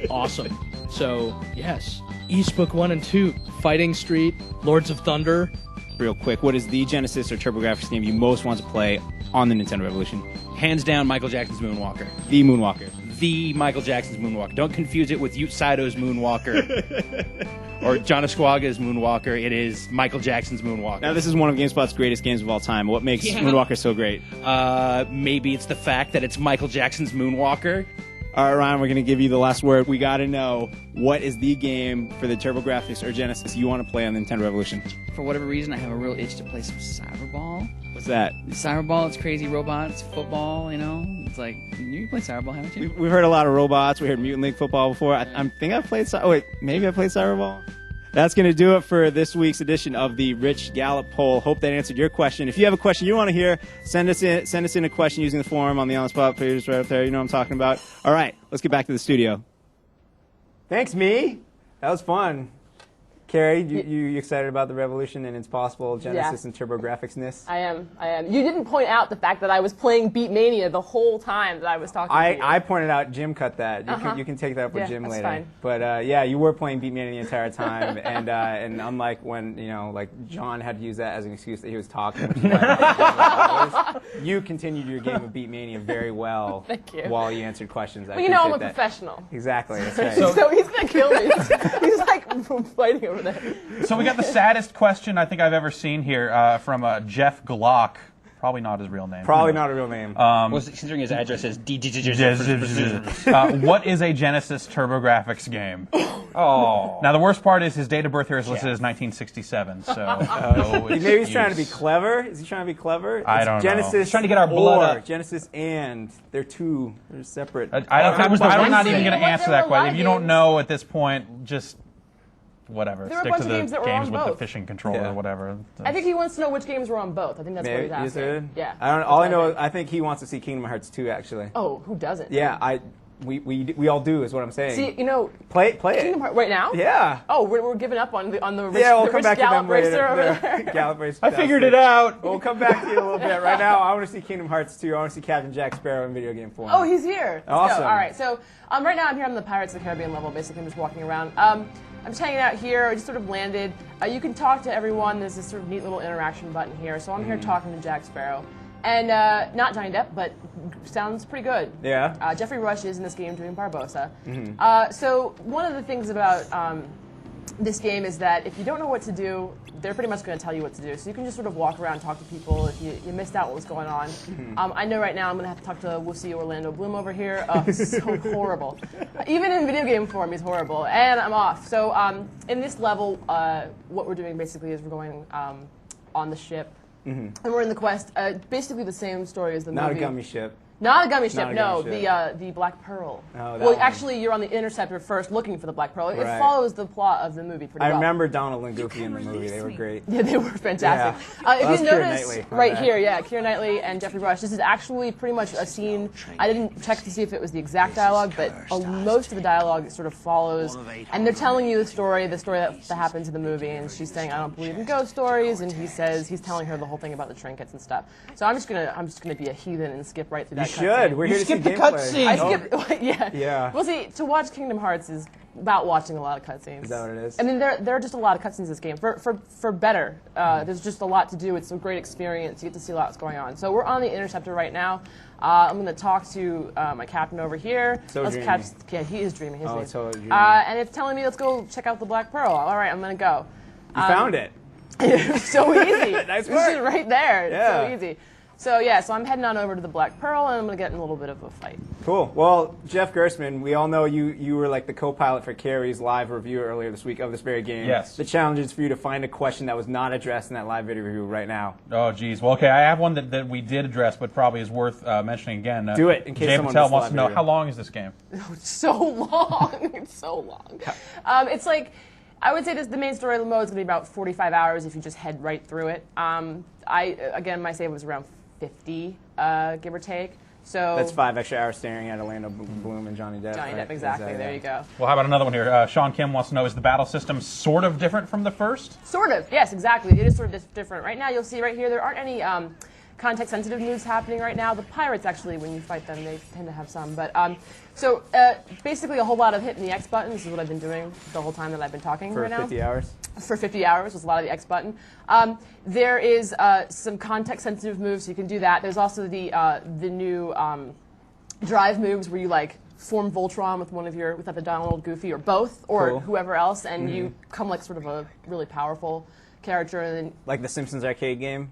awesome. So, yes. Eastbook 1 and 2, Fighting Street, Lords of Thunder. Real quick, what is the Genesis or TurboGrafx game you most want to play on the Nintendo Revolution? Hands down, Michael Jackson's Moonwalker. The Moonwalker. The Michael Jackson's Moonwalker. Don't confuse it with Ute Saido's Moonwalker. Or John Esquaga's Moonwalker. It is Michael Jackson's Moonwalker. Now, this is one of GameSpot's greatest games of all time. What makes Moonwalker so great? Maybe it's the fact that it's Michael Jackson's Moonwalker. All right, Ryan, we're going to give you the last word. We got to know, what is the game for the TurboGrafx or Genesis you want to play on the Nintendo Revolution? For whatever reason, I have a real itch to play some Cyberball. What's that? Cyberball, it's crazy robots, football, you know? It's like, you play Cyberball, haven't you? We've heard a lot of robots. We heard Mutant League Football before. I think I've played... maybe I played Cyberball? That's going to do it for this week's edition of the Rich Gallup poll. Hope that answered your question. If you have a question you want to hear, send us in a question using the form on the On the Spot page right up there. You know what I'm talking about. All right, let's get back to the studio. Thanks, me. That was fun. Carrie, you excited about the revolution and its possible Genesis and TurboGrafx-ness? I am. You didn't point out the fact that I was playing Beatmania the whole time that I was talking to you. I pointed out Jim cut that. You can take that up with Jim later. Fine. But yeah, you were playing Beatmania the entire time, and unlike when like John had to use that as an excuse that he was talking, which is why you continued your game of Beatmania very well. Thank you. While you answered questions. Well, I'm a professional. Exactly. That's right. So he's gonna kill me. He's like fighting over there. So we got the saddest question I think I've ever seen here from Jeff Glock. Probably not his real name. Probably not a real name. Considering his address is what is a Genesis TurboGrafx game? Oh. Now the worst part is his date of birth here is listed as 1967. So maybe he's trying to be clever. Is he trying to be clever? I don't know. Genesis. He's trying to get our blood up. Genesis and they're separate. I'm not even going to answer that question. If you don't know at this point, just whatever. There were a Stick bunch to of the games that were games on with the both. fishing controller or whatever. I think he wants to know which games were on both. I think that's what he's asking. Yeah. I don't. All I know, I think he wants to see Kingdom Hearts 2. Actually. Oh, who doesn't? Yeah, we all do is what I'm saying. See, play Kingdom Hearts right now. Yeah. Oh, we're giving up on the Rich, we'll the come Rich back Gallup to them later. racer over there. Gallup racer. I figured it out. We'll come back to you in a little bit. Right now, I want to see Kingdom Hearts 2. I want to see Captain Jack Sparrow in video game form. Oh, he's here. Let's awesome. go. All right. So right now I'm here on the Pirates of the Caribbean level. Basically, I'm just walking around. I'm just hanging out here. I just sort of landed. You can talk to everyone. There's this sort of neat little interaction button here. So I'm here talking to Jack Sparrow. And not Johnny Depp, but sounds pretty good. Yeah. Jeffrey Rush is in this game doing Barbossa. So one of the things about this game is that if you don't know what to do, they're pretty much going to tell you what to do. So you can just sort of walk around, talk to people if you missed out what was going on. I know right now I'm going to have to talk to Wussy Orlando Bloom over here. So horrible. Even in video game form, he's horrible. And I'm off. So in this level, what we're doing basically is we're going on the ship. And we're in the quest. Basically the same story as the movie. Not a gummy ship. Not a gummy ship, Not a no. gummy ship. The Black Pearl. Oh, well, one. actually, you're on the Interceptor first looking for the Black Pearl. It Right. follows the plot of the movie pretty well. I remember Donald and Goofy in the movie. They were great. Yeah, they were fantastic. Yeah. If you Keira notice, Knightley. right here, Keira Knightley and Jeffrey Rush, this is actually pretty much a scene. I didn't check to see if it was the exact dialogue, but most of the dialogue sort of follows. And they're telling you the story that happens in the movie. And she's saying, I don't believe in ghost stories. And he says, he's telling her the whole thing about the trinkets and stuff. So I'm just gonna be a heathen and skip right through that. You should. We're here to see the gameplay. I skipped. Yeah. Well, see, to watch Kingdom Hearts is about watching a lot of cutscenes. Is that what it is? I mean, there are just a lot of cutscenes in this game. For better, there's just a lot to do. It's a great experience. You get to see a lot that's going on. So we're on the Interceptor right now. I'm going to talk to my captain over here. So let's dreamy. Yeah, he is dreaming. Oh, totally dreamy. And it's telling me let's go check out the Black Pearl. All right, I'm going to go. You found it. It was so easy. Nice It's work. just right there. Yeah. It's so easy. So I'm heading on over to the Black Pearl, and I'm going to get in a little bit of a fight. Cool. Well, Jeff Gerstmann, we all know you were like the co-pilot for Carrie's live review earlier this week of this very game. Yes. The challenge is for you to find a question that was not addressed in that live video review right now. Oh, geez. Well, okay, I have one that we did address, but probably is worth mentioning again. Do it, in case Jay someone Patel missed wants live to know, video. how long is this game? It's so long. It's so long. It's like, I would say the main story mode is going to be about 45 hours if you just head right through it. Again, my save was around 50, give or take. So That's 5 extra hours staring at Orlando Bloom and Johnny Depp. Johnny right? Depp, exactly. Is that- There you go. Well, how about another one here? Sean Kim wants to know, is the battle system sort of different from the first? Sort of. Yes, exactly. It is sort of different. Right now, you'll see right here, there aren't any context-sensitive moves happening right now. The pirates, actually, when you fight them, they tend to have some. But basically, a whole lot of hitting the X button. This is what I've been doing the whole time that I've been talking For right now. 50 hours? For 50 hours was a lot of the X button. There is some context-sensitive moves, so you can do that. There's also the new drive moves where you like form Voltron with with either Donald, Goofy, or both, or Cool. whoever else, and you come like sort of a really powerful character, and then Like the Simpsons arcade game?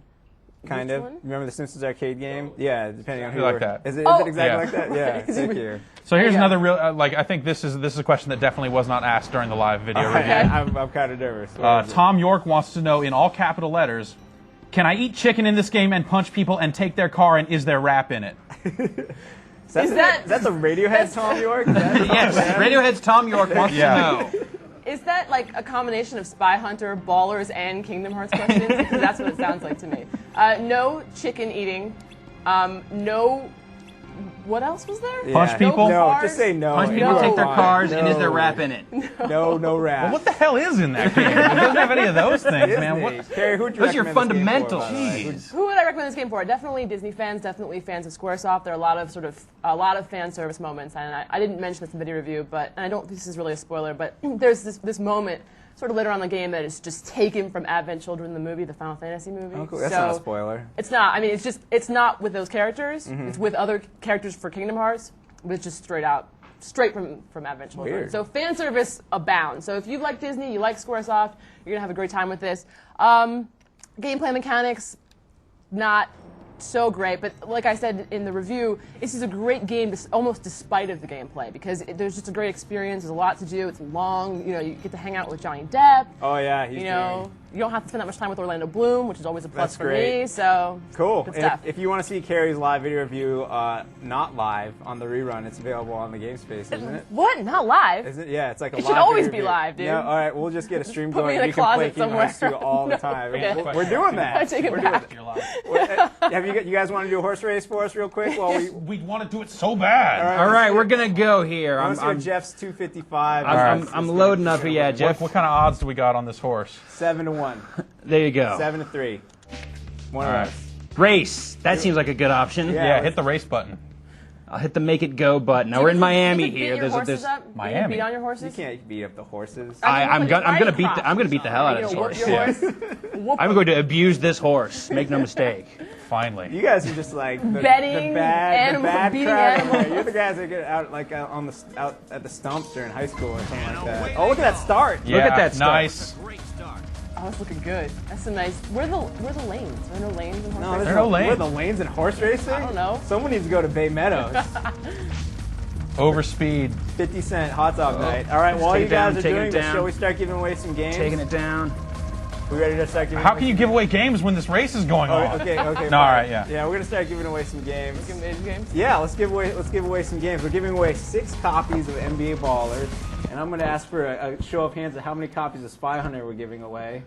Kind Which of. one? Remember the Simpsons arcade game? Yeah, depending on I who like you're- that. Is it Oh. exactly Yeah. like that? Yeah, thank you. So here's Yeah. another real, I think this is a question that definitely was not asked during the live video All right, review. I'm kind of nervous. Where is it? Tom York wants to know, in all capital letters, can I eat chicken in this game and punch people and take their car, and is there rap in it? That's a Radiohead Tom York? Yes, Radiohead's Tom York wants to know. Is that like a combination of Spy Hunter, Ballers, and Kingdom Hearts questions? Because that's what it sounds like to me. No chicken eating. No. What else was there? Punch people? No, just say no. Punch people, take their cars, and is there rap in it? No rap. Well, what the hell is in that game? It doesn't have any of those things, man. What? Carrie, who'd you Those are your recommend this game for, fundamentals. by the way? Jeez. Who would I recommend this game for? Definitely Disney fans, definitely fans of Squaresoft. There are a lot of fan service moments, and I didn't mention this in the video review, but and I don't think this is really a spoiler, but there's this moment sort of later on in the game that is just taken from Advent Children, the movie, the Final Fantasy movie. Oh, cool. That's not a spoiler. It's not. I mean, it's not with those characters. It's with other characters for Kingdom Hearts, but it's just straight from Advent Children. Weird. So fan service abounds. So if you like Disney, you like Squaresoft, you're gonna have a great time with this. Gameplay mechanics, not so great, but like I said in the review, this is a great game almost despite of the gameplay, because there's just a great experience. There's a lot to do. It's long. You know, you get to hang out with Johnny Depp. Oh yeah, you know, you don't have to spend that much time with Orlando Bloom, which is always a plus That's for great. me. So cool. good And stuff. if you want to see Carrie's live video review, not live on the rerun, it's available on the Game Space, isn't it? What? Not live? Is it? Yeah, it's like a It live should always video be review. live, dude. Yeah, all right, we'll just get a stream Put me going. in a You can play closet Kingdom Hearts somewhere. 2 all the No, time. forget it. We're doing that. I take it back. Have you guys want to do a horse race for us real quick? While we want to do it so bad. All right, we're gonna go here. Let's go Jeff's 255. I'm loading up here, yeah, Jeff. What kind of odds do we got on this horse? 7-1. There you go. 7-3. One All of right. us. Race. That seems like a good option. Yeah, hit the race button. I'll hit the make it go button. Now we're in Miami You can here. beat your horses up? You can Miami. beat on your horses? You can't beat up the horses. I'm gonna beat the hell out of this Whoop horse. your Yeah. horse? I'm going to abuse this horse. Make no mistake. Finally. You guys are just like the Betting bad beating crowd. animals. You're the guys that get out like out at the stumps during high school or something like that. Oh, look at that start! Yeah, Look at that start. nice. Oh, it's looking good. That's a nice. Where are the lanes? Are there no lanes in horse No, racing? there's no lanes. Where are the lanes in horse racing? I don't know. Someone needs to go to Bay Meadows. Overspeed. 50 Cent hot dog night. All right, while take you it down, guys are take it doing this, down. shall we start giving away some games? Taking it down. We ready to start giving How away can you give away games when this race is going on? Okay. No, fine. all right, yeah. Yeah, we're gonna start giving away some games. Give me games. Yeah, let's give away some games. We're giving away 6 copies of NBA Ballers, and I'm gonna ask for a show of hands of how many copies of Spy Hunter we're giving away.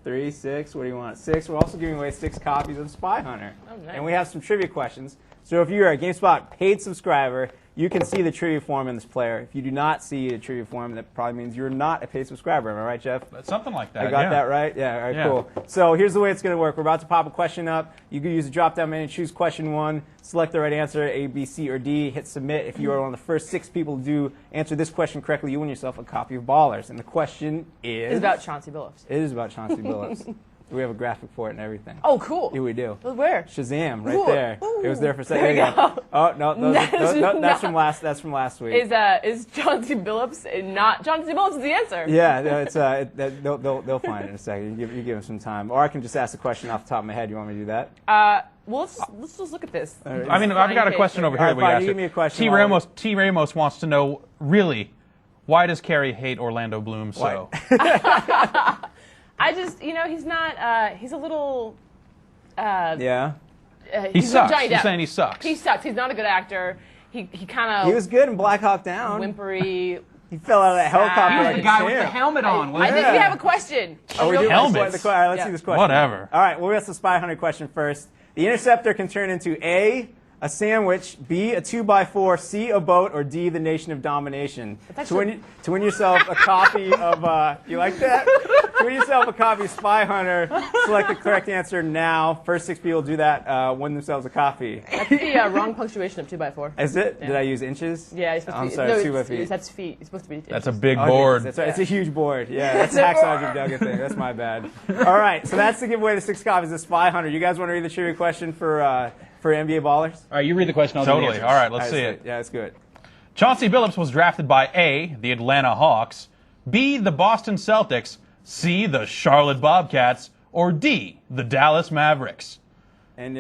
3, 6. What do you want? 6. We're also giving away 6 copies of Spy Hunter. Oh, nice. And we have some trivia questions. So if you're a GameSpot paid subscriber, you can see the trivia form in this player. If you do not see the trivia form, that probably means you're not a paid subscriber. Am I right, Jeff? Something like that. I got yeah. that right? Yeah, all right, Yeah. cool. So here's the way it's going to work. We're about to pop a question up. You can use the drop-down menu, choose question 1, select the right answer, A, B, C, or D, hit submit. If you are one of the first 6 people to answer this question correctly, you win yourself a copy of Ballers. And the question is... It's about Chauncey Billups. It is about Chauncey Billups. We have a graphic for it and everything. Oh, cool. Yeah, we do. Where? Shazam, right Ooh, there. ooh. It was there for a second. There you go. Oh no, that's not- from last week. Is Chauncey Billups and not Chauncey Billups is the answer? Yeah, no, it's they'll find it in a second. You give them some time, or I can just ask a question off the top of my head. You want me to do that? Well, let's just look at this. right. I mean, I've got a question over here. All right, that we fine, got you to- give me a question T. while Ramos wants to know, really, why does Carrie hate Orlando Bloom so? I just, he's not. He's a little. Yeah. He he's sucks. Johnny You're Depp. saying he sucks. He sucks. He's not a good actor. He kind of. He was good in Black Hawk Down. Whimpery. He fell out of that helicopter He's like the a guy with the champ. helmet on. I think we have a question. Oh, we A do? real Helmets. All right, let's Yeah. see this question. Whatever. All right, well, we got the Spy Hunter question first. The Interceptor can turn into A, a sandwich, B, a 2x4, C, a boat, or D, the Nation of Domination. To win yourself a copy of, you like that? To win yourself a copy of Spy Hunter, select the correct answer now. First 6 people do that, win themselves a copy. That's the wrong punctuation of 2x4. Is it? Yeah. Did I use inches? Yeah, it's supposed I'm to be. sorry, No, 2 by feet. that's feet. It's supposed to be. That's a inches. big Oh, board. That's right. It's a huge board. Yeah, that's It's a Hacksaw board. Jim Duggan thing. That's my bad. All right, so that's to give away the 6 copies of Spy Hunter. You guys want to read the trivia question for NBA Ballers? All right, you read the question. I'll do the Totally. answers. All right, let's see it. Yeah, let's do it. Chauncey Billups was drafted by A, the Atlanta Hawks, B, the Boston Celtics, C, the Charlotte Bobcats, or D, the Dallas Mavericks. And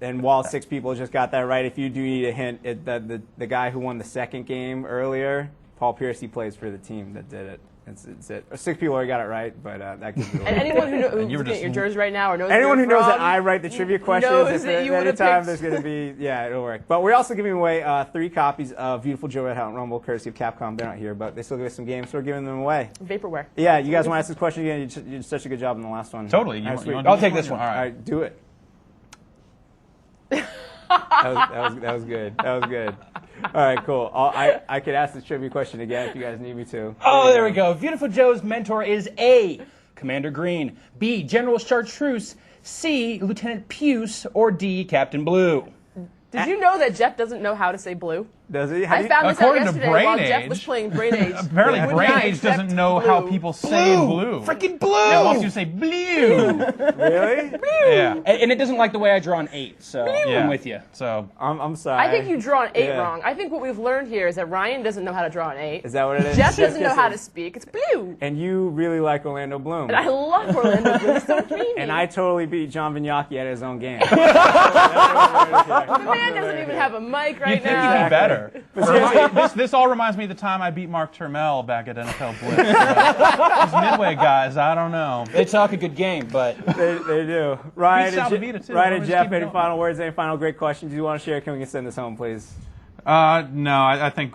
and while 6 people just got that right, if you do need a hint, the guy who won the second game earlier, Paul Pierce, he plays for the team that did it. It's it. 6 people already got it right, but that gives it away. And anyone who's looking at your jerseys right now or knows anyone where who you're knows from, that I write the trivia questions, knows that you would have anytime picked. there's going to be, yeah, it'll work. But we're also giving away 3 copies of Beautiful Joe Red Hot Rumble, courtesy of Capcom. They're not here, but they still give us some games, so we're giving them away. Vaporware. Yeah, you guys want to ask this question again? You did such a good job in the last one. Totally. I'll take this one. All right, do it. That was good. That was good. All right, cool. I could ask this trivia question again if you guys need me to. Oh, there we go. Beautiful Joe's mentor is A, Commander Green, B, General Chartreuse, C, Lieutenant Puce, or D, Captain Blue. Did you know that Jeff doesn't know how to say blue? Does he? I found this out According to yesterday Brain while Jeff Age- was playing Brain Age. Apparently, Would Brain not Age accept doesn't know blue. how people say blue. Freaking blue! Yeah, wants you to say blue. Really? Yeah. And it doesn't like the way I draw an 8, so Yeah. I'm with you. So I'm sorry. I think you draw an 8 Yeah. wrong. I think what we've learned here is that Ryan doesn't know how to draw an 8. Is that what it is? Jeff doesn't know how to speak. It's blue. And you really like Orlando Bloom. And I love Orlando Bloom. He's so dreamy. And I totally beat John Vignocchi at his own game. The man doesn't even have a mic right you think now. you'd be better. But seriously, This all reminds me of the time I beat Mark Turmel back at NFL Blitz. These Midway guys, I don't know. They talk a good game, but they do. Ryan Beat Salvador, too. Ryan Why and don't we Jeff, keep any going? final words, any final great questions you want to share? Can we send this home, please? No, I think,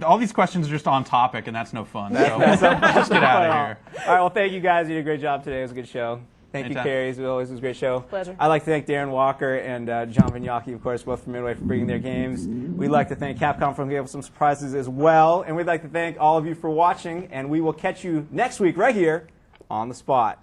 all these questions are just on topic, and that's no fun. So let's just get out of here. All right, well, thank you guys. You did a great job today. It was a good show. Thank Anytime. you, Carrie. As always, it was a great show. Pleasure. I'd like to thank Darren Walker and John Vignocchi, of course, both from Midway, for bringing their games. We'd like to thank Capcom for giving us some surprises as well. And we'd like to thank all of you for watching. And we will catch you next week right here on The Spot.